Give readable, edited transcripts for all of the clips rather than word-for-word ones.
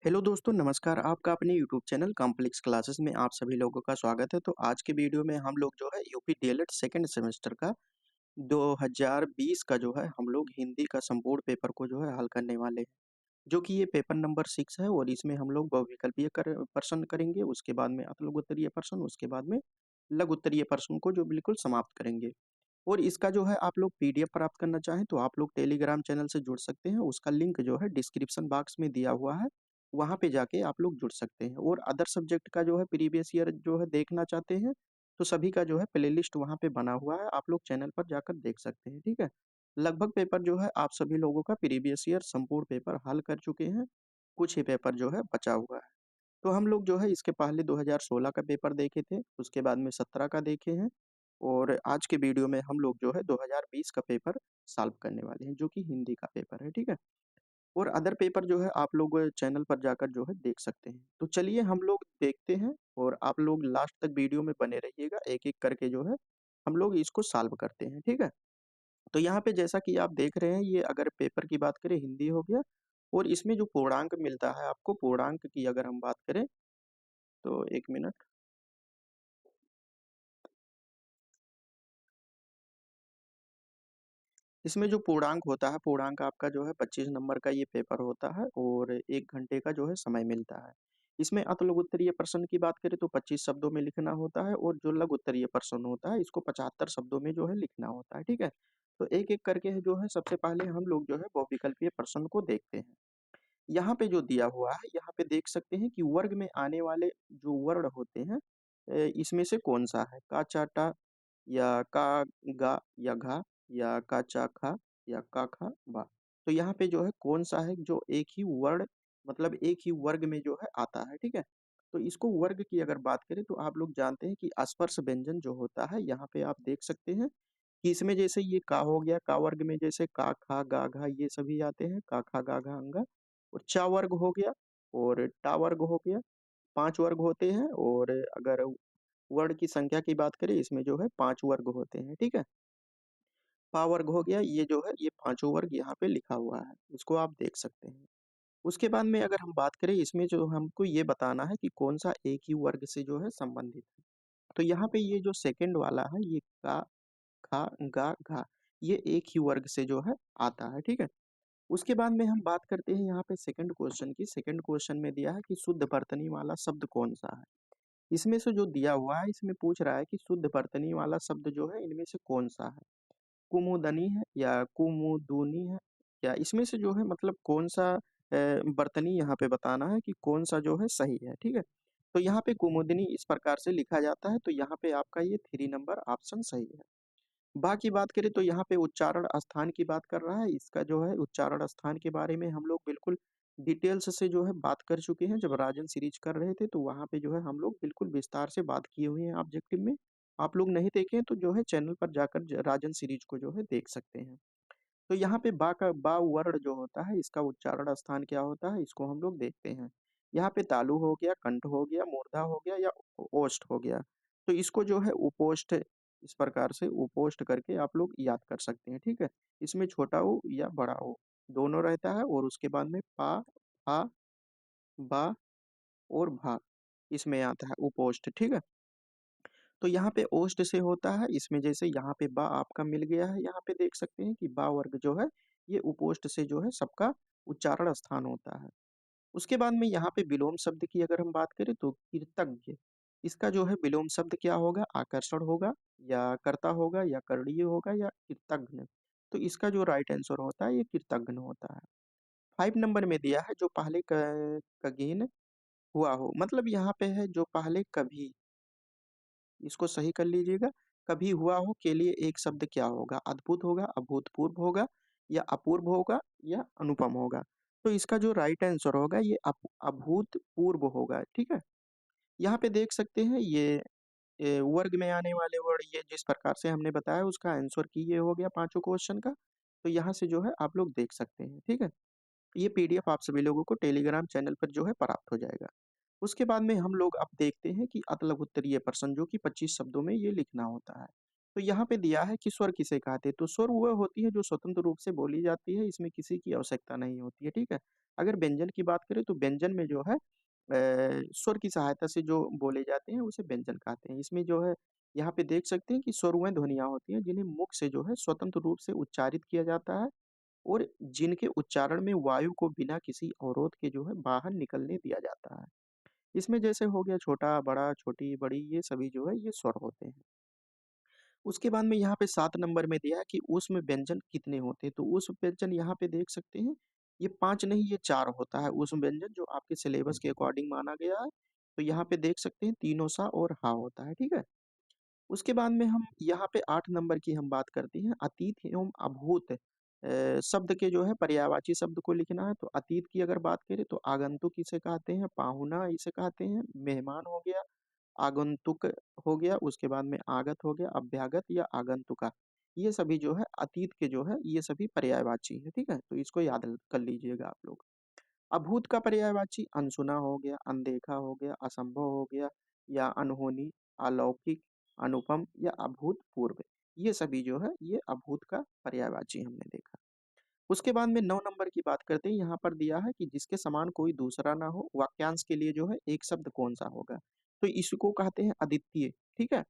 Hello दोस्तों, नमस्कार। आपका अपने यूट्यूब चैनल कॉम्प्लेक्स क्लासेस में आप सभी लोगों का स्वागत है। तो आज के वीडियो में हम लोग जो है यूपी डीएलएड सेकंड सेमेस्टर का 2020 का जो है हम लोग हिंदी का संपूर्ण पेपर को जो है हल करने वाले हैं, जो कि ये पेपर नंबर 6 है। और इसमें हम लोग बहुविकल्पीय प्रश्न करेंगे, उसके बाद में अतुल उत्तरीय प्रश्न, उसके बाद में लघु उत्तरीय प्रश्न को जो बिल्कुल समाप्त करेंगे। और इसका जो है आप लोग पीडीएफ प्राप्त करना चाहें तो आप लोग टेलीग्राम चैनल से जुड़ सकते हैं। उसका लिंक जो है डिस्क्रिप्शन बॉक्स में दिया हुआ है, वहाँ पे जाके आप लोग जुड़ सकते हैं। और अदर सब्जेक्ट का जो है प्रीवियस ईयर जो है देखना चाहते हैं तो सभी का जो है प्लेलिस्ट वहाँ पे बना हुआ है, आप लोग चैनल पर जाकर देख सकते हैं। ठीक है, लगभग पेपर जो है आप सभी लोगों का प्रीवियस ईयर संपूर्ण पेपर हल कर चुके हैं, कुछ ही पेपर जो है बचा हुआ है। तो हम लोग जो है इसके पहले 2016 का पेपर देखे थे, उसके बाद में 17 का देखे हैं। और आज के वीडियो में हम लोग जो है 2020 का पेपर सॉल्व करने वाले हैं, जो कि हिंदी का पेपर है। ठीक है, और अदर पेपर जो है आप लोग चैनल पर जाकर जो है देख सकते हैं। तो चलिए हम लोग देखते हैं और आप लोग लास्ट तक वीडियो में बने रहिएगा, एक एक करके जो है हम लोग इसको सॉल्व करते हैं। ठीक है, तो यहाँ पे जैसा कि आप देख रहे हैं, ये अगर पेपर की बात करें हिंदी हो गया। और इसमें जो पूर्णांक मिलता है आपको, पूर्णांक की अगर हम बात करें तो एक मिनट। इसमें जो पूर्णांक होता है, पूर्णांक आपका जो है 25 नंबर का ये पेपर होता है और 1 घंटे का जो है समय मिलता है। इसमें अतुल उत्तरीय प्रश्न की बात करें तो 25 शब्दों में लिखना होता है, और जो लघु उत्तरीय प्रश्न होता है इसको 75 शब्दों में जो है लिखना होता है। ठीक है, तो एक एक करके जो है सबसे पहले हम लोग जो है बहुविकल्पीय प्रश्न को देखते हैं। यहाँ पे जो दिया हुआ है, यहाँ पे देख सकते हैं कि वर्ग में आने वाले जो वर्ण होते हैं, इसमें से कौन सा है, का चाटा या का गा या घा या का चा खा या का खा बा। तो यहाँ पे जो है कौन सा है जो एक ही वर्ण, मतलब एक ही वर्ग में जो है आता है। ठीक है, तो इसको वर्ग की अगर बात करें तो आप लोग जानते हैं कि स्पर्श व्यंजन जो होता है, यहाँ पे आप देख सकते हैं कि इसमें जैसे ये का हो गया, का वर्ग में जैसे का खा गा घा ये सभी आते हैं, का खा गा घा अंगा। और चा वर्ग हो गया और टा वर्ग हो गया, 5 वर्ग होते हैं। और अगर वर्ण की संख्या की बात करें, इसमें जो है 5 वर्ग होते हैं। ठीक है, पा वर्ग हो गया, ये जो है ये पांचों वर्ग यहाँ पे लिखा हुआ है, इसको आप देख सकते हैं। उसके बाद में अगर हम बात करें, इसमें जो हमको ये बताना है कि कौन सा एक ही वर्ग से जो है संबंधित है। तो यहाँ पे ये जो सेकंड वाला है, ये का खा गा घा, ये एक ही वर्ग से जो है आता है। ठीक है, उसके बाद में हम बात करते हैं यहाँ पे सेकंड क्वेश्चन की। सेकंड क्वेश्चन में दिया है कि शुद्ध वर्तनी वाला शब्द कौन सा है। इसमें से जो दिया हुआ है, इसमें पूछ रहा है कि शुद्ध वर्तनी वाला शब्द जो है इनमें से कौन सा है, कुमुदनी है या कुमुदुनी है, या इसमें से जो है मतलब कौन सा वर्तनी यहाँ पे बताना है कि कौन सा जो है सही है। ठीक है, तो यहाँ पे कुमुदनी इस प्रकार से लिखा जाता है, तो यहाँ पे आपका ये 3 नंबर ऑप्शन सही है। बा की बात करें तो यहाँ पे उच्चारण स्थान की बात कर रहा है। इसका जो है उच्चारण स्थान के बारे में हम लोग बिल्कुल डिटेल्स से जो है बात कर चुके हैं। जब राजन सीरीज कर रहे थे तो वहाँ पे जो है हम लोग बिल्कुल विस्तार से बात किए हुए हैं ऑब्जेक्टिव में। आप लोग नहीं देखे तो जो है चैनल पर जाकर राजन सीरीज को जो है देख सकते हैं। तो यहाँ पे बा का बा वर्ण जो होता है, इसका उच्चारण स्थान क्या होता है, इसको हम लोग देखते हैं। यहाँ पे तालु हो गया, कंठ हो गया, मूर्धा हो गया या ओष्ठ हो गया। तो इसको जो है उपोष्ठ, इस प्रकार से उपोष्ठ करके आप लोग याद कर सकते हैं। ठीक है, इसमें छोटा ओ या बड़ा ओ दोनों रहता है। और उसके बाद में पा, फा, बा और भा, इसमें आता है उपोष्ठ। ठीक है, तो यहाँ पे ओष्ठ से होता है। इसमें जैसे यहाँ पे बा आपका मिल गया है, यहाँ पे देख सकते हैं कि बा वर्ग जो है ये उपोष्ठ से जो है सबका उच्चारण स्थान होता है। उसके बाद में यहाँ पे विलोम शब्द की अगर हम बात करें तो कृतज्ञ, इसका जो है विलोम शब्द क्या होगा, आकर्षण होगा या कर्ता होगा या करणीय होगा या कृतघ्न। तो इसका जो राइट आंसर होता है ये कृतघ्न होता है। 5 नंबर में दिया है जो पहले कगेन हुआ हो, मतलब यहाँ पे है जो पहले कभी, इसको सही कर लीजिएगा। कभी हुआ हो के लिए एक शब्द क्या होगा, अद्भुत होगा, अभूतपूर्व होगा या अपूर्व होगा या अनुपम होगा। तो इसका जो राइट आंसर होगा ये अभूतपूर्व होगा। ठीक है, यहाँ पे देख सकते हैं ये वर्ग में आने वाले वर्ड, ये जिस प्रकार से हमने बताया उसका आंसर की ये हो गया पांचों क्वेश्चन का। तो यहाँ से जो है आप लोग देख सकते हैं। ठीक है, ये पीडीएफ आप सभी लोगों को टेलीग्राम चैनल पर जो है प्राप्त हो जाएगा। उसके बाद में हम लोग अब देखते हैं कि अतलग उत्तरीय प्रश्न, जो कि 25 शब्दों में ये लिखना होता है। तो तो यहाँ पे दिया है कि स्वर किसे कहते हैं, तो स्वर वह होती है जो स्वतंत्र रूप से बोली जाती है, इसमें किसी की आवश्यकता नहीं होती है, ठीक है? अगर व्यंजन की बात करें तो व्यंजन में जो है स्वर की सहायता से जो बोले जाते हैं उसे व्यंजन कहते हैं। इसमें जो है यहाँ पे देख सकते हैं कि स्वर वह ध्वनियाँ होती हैं जिन्हें मुख से जो है स्वतंत्र रूप से उच्चारित किया जाता है और जिनके उच्चारण में वायु को बिना किसी अवरोध के जो है बाहर निकलने दिया जाता है। इसमें जैसे हो गया छोटा, बड़ा, छोटी, बड़ी ये सभी जो है ये स्वर होते हैं। उसके बाद में यहाँ पे 7 नंबर में दिया है कि उसमें व्यंजन कितने होते हैं, तो उस व्यंजन यहाँ पे देख सकते हैं, ये 5 नहीं ये 4 होता है उस व्यंजन जो आपके सिलेबस के अकॉर्डिंग माना गया है। तो यहाँ पे देख सकते हैं तीनों सा और हा होता है, ठीक है? उसके बाद में हम यहाँ पे 8 नंबर की हम बात करते हैं अतीत एवं अभूत शब्द के जो है पर्यायवाची शब्द को लिखना है। तो अतीत की अगर बात करें तो आगंतुक इसे कहते हैं, पाहुना इसे कहते हैं, मेहमान हो गया, आगंतुक हो गया, उसके बाद में आगत हो गया, अभ्यागत या आगंतुका। ये सभी जो है अतीत के जो है ये सभी पर्यायवाची है, ठीक है? तो इसको याद कर लीजिएगा आप लोग। अभूत का पर्यायवाची अनसुना हो गया, अनदेखा हो गया, असंभव हो गया या अनहोनी, अलौकिक, अनुपम या अभूतपूर्व। ये सभी जो है ये अभूत का पर्यायवाची हमने देखा। उसके बाद में 9 नंबर की बात करते हैं, यहाँ पर दिया है कि जिसके समान कोई दूसरा ना हो, वाक्यांश के लिए जो है एक शब्द कौन-सा होगा? तो इसको कहते हैं अद्वितीय, ठीक है?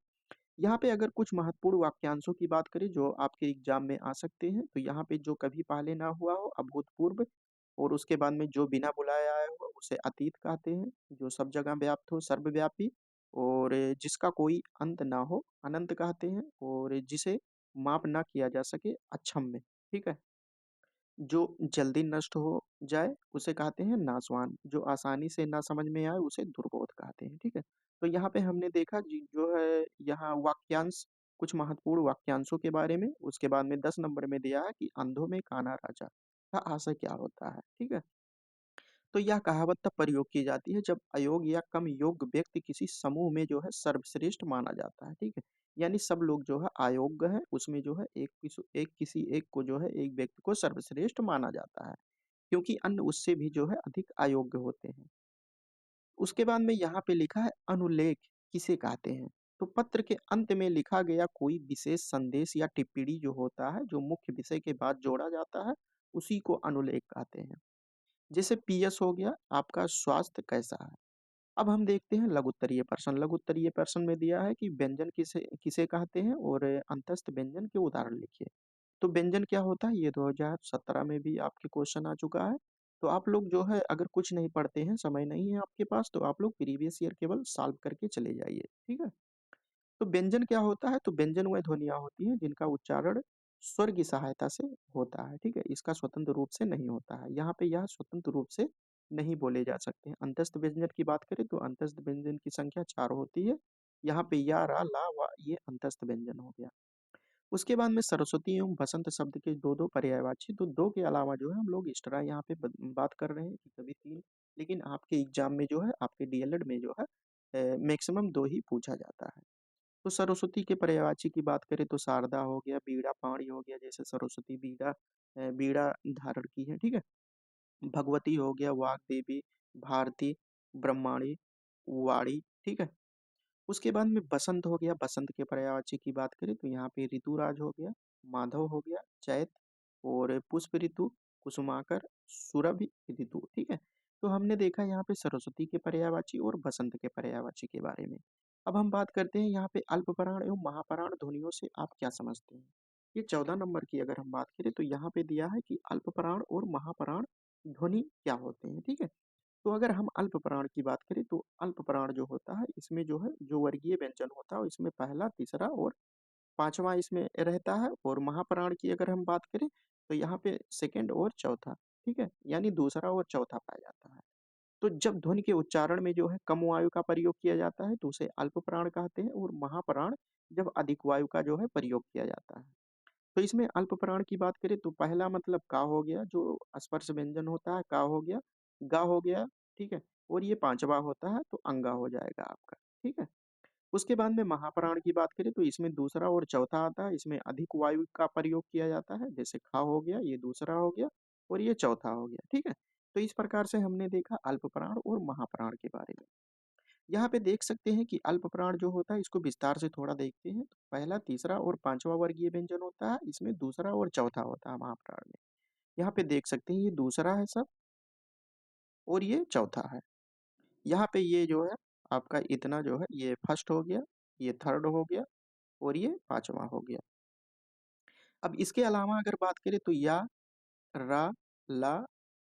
यहाँ पे अगर कुछ महत्वपूर्ण वाक्यांशों की बात करें जो आपके एग्जाम में आ सकते हैं, तो यहाँ पे जो कभी पहले ना हुआ हो अभूतपूर्व और उसके बाद में जो बिना बुलाए आया हो उसे अतीत कहते हैं, जो सब जगह व्याप्त हो सर्वव्यापी और जिसका कोई अंत ना हो अनंत कहते हैं और जिसे माप ना किया जा सके अक्षम्य, ठीक है? जो जल्दी नष्ट हो जाए उसे कहते हैं नाशवान, जो आसानी से ना समझ में आए उसे दुर्बोध कहते हैं, ठीक है? तो यहाँ पे हमने देखा जी जो है यहाँ वाक्यांश कुछ महत्वपूर्ण वाक्यांशों के बारे में, उसके बाद में 10 नंबर में दिया है कि अंधों में काना राजा का आशय क्या होता है, ठीक है? तो यह कहावत तब प्रयोग की जाती है जब अयोग्य या कम योग्य व्यक्ति किसी समूह में जो है सर्वश्रेष्ठ माना जाता है, ठीक है? यानी सब लोग जो है अयोग्य हैं, उसमें जो है एक किसी एक को जो है एक व्यक्ति को सर्वश्रेष्ठ माना जाता है, क्योंकि अन्य उससे भी जो है अधिक अयोग्य होते हैं। उसके बाद में यहाँ पे लिखा है अनुलेख किसे कहते हैं? तो पत्र के अंत में लिखा गया कोई विशेष संदेश या टिप्पणी जो होता है, जो मुख्य विषय के बाद जोड़ा जाता है, उसी को अनुलेख कहते हैं। जैसे पीएस हो गया, आपका स्वास्थ्य कैसा है? अब हम देखते हैं लघु उत्तरीय प्रश्न। लघु उत्तरीय प्रश्न में दिया है कि व्यंजन किसे किसे कहते हैं और अंतस्थ व्यंजन के उदाहरण लिखिए। तो व्यंजन क्या होता है ये 2017 में भी आपके क्वेश्चन आ चुका है। तो आप लोग जो है अगर कुछ नहीं पढ़ते हैं, समय नहीं है आपके पास, तो आप लोग प्रीवियस ईयर केवल सॉल्व करके चले जाइए, ठीक है? तो व्यंजन क्या होता है? तो व्यंजन वह ध्वनियाँ होती हैं जिनका उच्चारण स्वर की सहायता से होता है, ठीक है? इसका स्वतंत्र रूप से नहीं होता है। यहाँ पे यह स्वतंत्र रूप से नहीं बोले जा सकते हैं। अंतस्थ व्यंजन की बात करें तो अंतस्थ व्यंजन की संख्या 4 होती है। यहाँ पे या, रा, ला, वा ये अंतस्थ व्यंजन हो गया। उसके बाद में सरस्वती एवं बसंत शब्द के 2-2 पर्यायवाची, तो 2 के अलावा जो है हम लोग एक्स्ट्रा यहाँ पे बात कर रहे हैं कि कभी 3, लेकिन आपके एग्जाम में जो है आपके डीएलएड में जो है मैक्सिमम 2 ही पूछा जाता है। तो सरस्वती के पर्यायवाची की बात करें तो शारदा हो गया, बीड़ा पाणी हो गया, जैसे सरस्वती बीड़ा धारण की है, ठीक है? भगवती हो गया, वाग्देवी, भारती, ब्रह्माणी, वाणी, ठीक है? उसके बाद में बसंत हो गया, बसंत के पर्यायवाची की बात करें तो यहाँ पे ऋतुराज हो गया, माधव हो गया, चैत और पुष्प ऋतु, कुसुमाकर, सुरभि ऋतु, ठीक है? तो हमने देखा यहाँ पे सरस्वती के पर्यायवाची और बसंत के पर्यायवाची के बारे में। अब हम बात करते हैं यहाँ पे अल्पप्राण एवं महाप्राण ध्वनियों से आप क्या समझते हैं? ये 14 नंबर की अगर हम बात करें तो यहाँ पे दिया है कि अल्पप्राण और महाप्राण ध्वनि क्या होते हैं, ठीक है? तो अगर हम अल्प प्राण की बात करें तो अल्प प्राण जो होता है इसमें जो है जो वर्गीय व्यंजन होता है इसमें पहला, तीसरा और पांचवा इसमें रहता है और महाप्राण की अगर हम बात करें तो यहाँ पे सेकंड और चौथा, ठीक है? यानी दूसरा और चौथा पाया जाता है। तो जब ध्वनि के उच्चारण में जो है कम वायु का प्रयोग किया जाता है तो उसे अल्प प्राण कहते हैं और महाप्राण जब अधिक वायु का जो है प्रयोग किया जाता है। तो इसमें अल्प प्राण की बात करें तो पहला मतलब का हो गया जो स्पर्श व्यंजन होता है, का हो गया, गा हो गया, ठीक है? और ये पांचवा होता है तो अंगा हो जाएगा आपका, ठीक है? उसके बाद में महाप्राण की बात करें तो इसमें दूसरा और चौथा आता है, इसमें अधिक वायु का प्रयोग किया जाता है, जैसे खा हो गया, ये दूसरा हो गया और ये चौथा हो गया, ठीक है? तो इस प्रकार से हमने देखा अल्प प्राण और महाप्राण के बारे में। यहाँ पे देख सकते हैं कि अल्प प्राण जो होता है इसको विस्तार से थोड़ा देखते हैं। तो पहला, तीसरा और पांचवा वर्गीय व्यंजन होता है, इसमें दूसरा और चौथा होता है महाप्राण में। यहाँ पे देख सकते हैं ये दूसरा है सब, और ये चौथा है। यहाँ पे ये जो है आपका इतना जो है ये फर्स्ट हो गया, ये थर्ड हो गया, और ये पांचवा हो गया। अब इसके अलावा अगर बात करें तो या, रा, ला,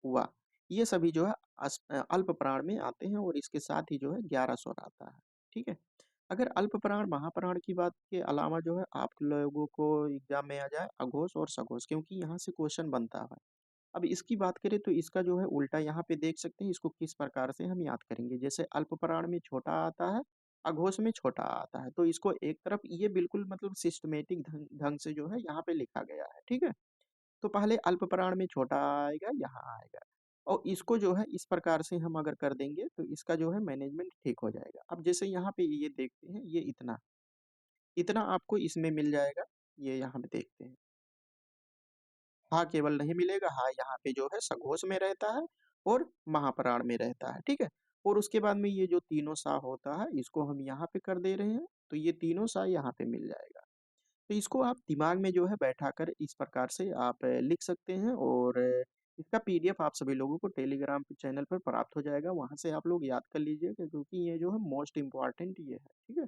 वा, ये सभी जो है अल्प प्राण में आते हैं, और इसके साथ ही जो है 11 स्वर आता है। ठीक है। अगर अल्प प्राण महाप्राण की बात के अलावा जो है आप लोगों को एग्जाम में आ जाए अघोष और सघोष, क्योंकि यहाँ से क्वेश्चन बनता है। अब इसकी बात करें तो इसका जो है उल्टा यहाँ पे देख सकते हैं, इसको किस प्रकार से हम याद करेंगे। जैसे अल्प प्राण में छोटा आता है, अघोष में छोटा आता है, तो इसको एक तरफ ये बिल्कुल मतलब सिस्टमेटिक ढंग से जो है यहाँ पे लिखा गया है। ठीक है। तो पहले अल्प प्राण में छोटा आएगा, यहाँ आएगा, और इसको जो है इस प्रकार से हम अगर कर देंगे तो इसका जो है मैनेजमेंट ठीक हो जाएगा। अब जैसे यहाँ पे ये देखते हैं, ये इतना इतना आपको इसमें मिल जाएगा। ये यहाँ पे देखते हैं, हाँ केवल नहीं मिलेगा, हाँ यहाँ पे जो है सघोष में रहता है और महाप्राण में रहता है। ठीक है। और उसके बाद में ये जो तीनों सा होता है इसको हम यहाँ पे कर दे रहे हैं, तो ये तीनों सा यहाँ पे मिल जाएगा। तो इसको आप दिमाग में जो है बैठाकर इस प्रकार से आप लिख सकते हैं, और इसका पीडीएफ आप सभी लोगों को टेलीग्राम चैनल पर प्राप्त हो जाएगा, वहां से आप लोग याद कर लीजिएगा, क्योंकि ये जो है मोस्ट इम्पॉर्टेंट ये है। ठीक है।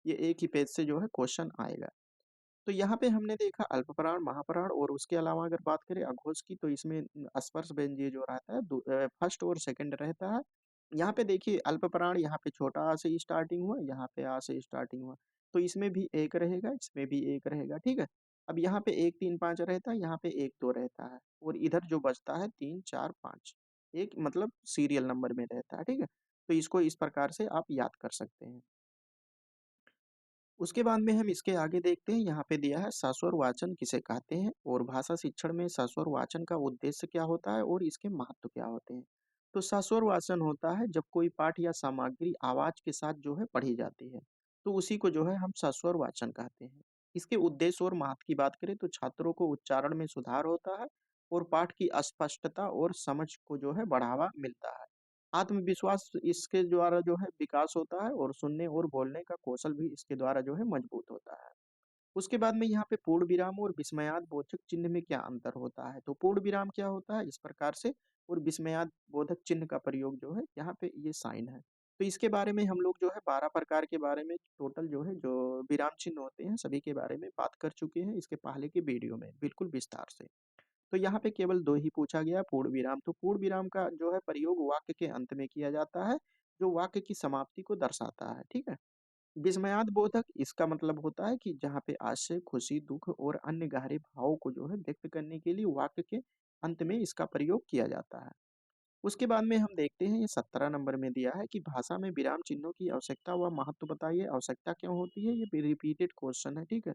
ये एक ही पेज से जो है क्वेश्चन आएगा। तो यहाँ पे हमने देखा अल्पप्राण, महाप्राण, और उसके अलावा अगर बात करें अघोष की, तो इसमें स्पर्श व्यंजय जो रहता है फर्स्ट और सेकंड रहता है। यहाँ पे देखिए अल्प प्राण, यहाँ पे छोटा आ से स्टार्टिंग हुआ, यहाँ पे आ से स्टार्टिंग हुआ, तो इसमें भी एक रहेगा, इसमें भी एक रहेगा। ठीक है। अब यहाँ पे 1 3 5 रहता है, यहाँ पे 1 2 रहता है, और इधर जो बचता है 3 4 5, एक मतलब सीरियल नंबर में रहता है। ठीक है। तो इसको इस प्रकार से आप याद कर सकते हैं। उसके बाद में हम इसके आगे देखते हैं, यहाँ पे दिया है सस्वर वाचन किसे कहते हैं, और भाषा शिक्षण में सस्वर वाचन का उद्देश्य क्या होता है और इसके महत्व क्या होते हैं। तो सस्वर वाचन होता है जब कोई पाठ या सामग्री आवाज के साथ जो है पढ़ी जाती है, तो उसी को जो है हम सस्वर वाचन कहते हैं। इसके उद्देश्य और महत्व की बात करें तो छात्रों को उच्चारण में सुधार होता है, और पाठ की स्पष्टता और समझ को जो है बढ़ावा मिलता है। आत्मविश्वास इसके द्वारा जो है विकास होता है, और सुनने और बोलने का कौशल भी इसके द्वारा जो है मजबूत होता है। उसके बाद में यहाँ पे पूर्ण विराम और विस्मयाद बोधक चिन्ह में क्या अंतर होता है। तो पूर्ण विराम क्या होता है इस प्रकार से, और विस्मयाद बोधक चिन्ह का प्रयोग जो है यहाँ पे ये साइन है। तो इसके बारे में हम लोग जो है 12 प्रकार के बारे में टोटल जो है जो विराम चिन्ह होते हैं सभी के बारे में बात कर चुके हैं इसके पहले के वीडियो में बिल्कुल विस्तार से। तो यहाँ पे केवल दो ही पूछा गया, पूर्ण विराम। तो पूर्ण विराम का जो है प्रयोग वाक्य के अंत में किया जाता है, जो वाक्य की समाप्ति को दर्शाता है। ठीक है। विस्मयाद बोधक इसका मतलब होता है कि जहाँ पे आशय, खुशी, दुख और अन्य गहरे भावों को जो है व्यक्त करने के लिए वाक्य के अंत में इसका प्रयोग किया जाता है। उसके बाद में हम देखते हैं, ये 17 नंबर में दिया है कि भाषा में विराम चिन्हों की आवश्यकता व महत्व बताइए। आवश्यकता क्यों होती है, ये रिपीटेड क्वेश्चन है। ठीक है।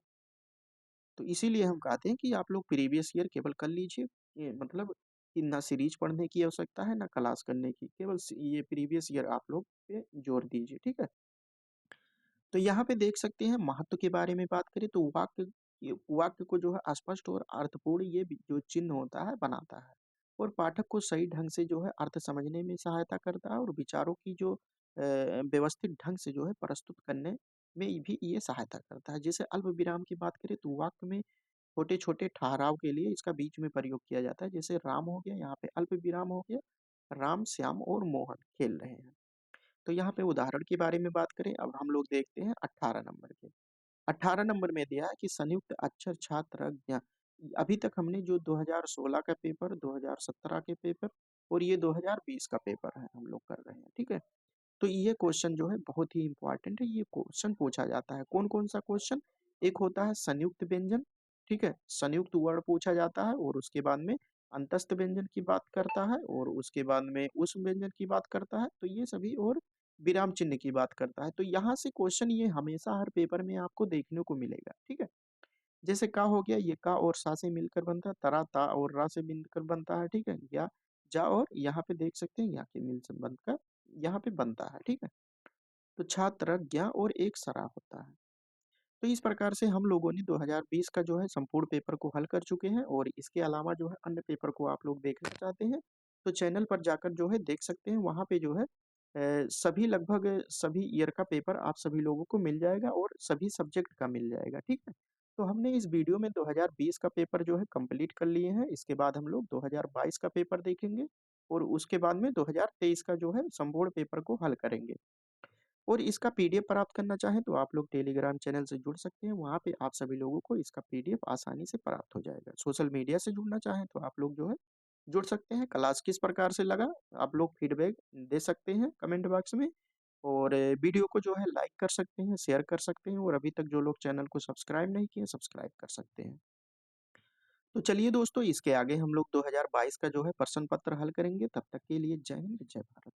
तो इसीलिए हम कहते हैं कि आप लोग प्रीवियस ईयर केवल कर लीजिए। ये मतलब कि ना सीरीज पढ़ने की आवश्यकता है ना क्लास करने की, केवल ये प्रीवियस ईयर आप लोग पे जोर दीजिए। ठीक है। तो यहाँ पे देख सकते हैं महत्व के बारे में बात करें तो वाक्य को जो है स्पष्ट और अर्थपूर्ण ये जो चिन्ह होता है बनाता है, और पाठक को सही ढंग से जो है अर्थ समझने में सहायता करता है, और विचारों की जो व्यवस्थित ढंग से जो है प्रस्तुत करने में भी ये सहायता करता है। जैसे अल्प विराम की बात करें तो वाक्य में छोटे छोटे ठहराव के लिए इसका बीच में प्रयोग किया जाता है। जैसे राम हो गया, यहाँ पे अल्प विराम हो गया, राम श्याम और मोहन खेल रहे हैं। तो यहाँ पे उदाहरण के बारे में बात करें, अब हम लोग देखते हैं 18 नंबर के। 18 नंबर में दिया है कि संयुक्त अक्षर छात्र ज्ञान। अभी तक हमने जो 2016 का पेपर, 2017 के पेपर और ये 2020 का पेपर है हम लोग कर रहे हैं। ठीक है। तो ये क्वेश्चन जो है बहुत ही इंपॉर्टेंट है, ये क्वेश्चन पूछा जाता है। कौन कौन सा क्वेश्चन, एक होता है संयुक्त व्यंजन। ठीक है। संयुक्त वर्ड पूछा जाता है, और उसके बाद में अंतस्थ व्यंजन की बात करता है, और उसके बाद में उस व्यंजन की बात करता है, तो ये सभी, और विराम चिन्ह की बात करता है। तो यहाँ से क्वेश्चन ये हमेशा हर पेपर में आपको देखने को मिलेगा। ठीक है। जैसे का हो गया, ये का और सा से मिलकर बनता है, तरा ता और रा से मिलकर बनता है। ठीक है। या जा, और यहाँ पे देख सकते हैं या के मिल से बनकर यहाँ पे बनता है। ठीक है। तो छात्र ज्ञा और एक सरा होता है। तो इस प्रकार से हम लोगों ने 2020 का जो है संपूर्ण पेपर को हल कर चुके हैं, और इसके अलावा जो है अन्य पेपर को आप लोग देखना चाहते हैं तो चैनल पर जाकर जो है देख सकते हैं। वहाँ पे जो है सभी लगभग सभी ईयर का पेपर आप सभी लोगों को मिल जाएगा और सभी सब्जेक्ट का मिल जाएगा, ठीक है? तो हमने इस वीडियो में 2020 का पेपर जो है कंप्लीट कर लिए हैं, इसके बाद हम लोग 2022 का पेपर देखेंगे और उसके बाद में 2023 का जो है संपूर्ण पेपर को हल करेंगे। और इसका पीडीएफ प्राप्त करना चाहें तो आप लोग टेलीग्राम चैनल से जुड़ सकते हैं, वहाँ पे आप सभी लोगों को इसका पीडीएफ आसानी से प्राप्त हो जाएगा। सोशल मीडिया से जुड़ना चाहें तो आप लोग जो है जुड़ सकते हैं। क्लास किस प्रकार से लगा आप लोग फीडबैक दे सकते हैं कमेंट बॉक्स में और वीडियो को जो है लाइक कर सकते हैं, शेयर कर सकते हैं और अभी तक जो लोग चैनल को सब्सक्राइब नहीं किए सब्सक्राइब कर सकते हैं। तो चलिए दोस्तों इसके आगे हम लोग 2022 का जो है प्रश्न पत्र हल करेंगे। तब तक के लिए जय हिंद, जय भारत।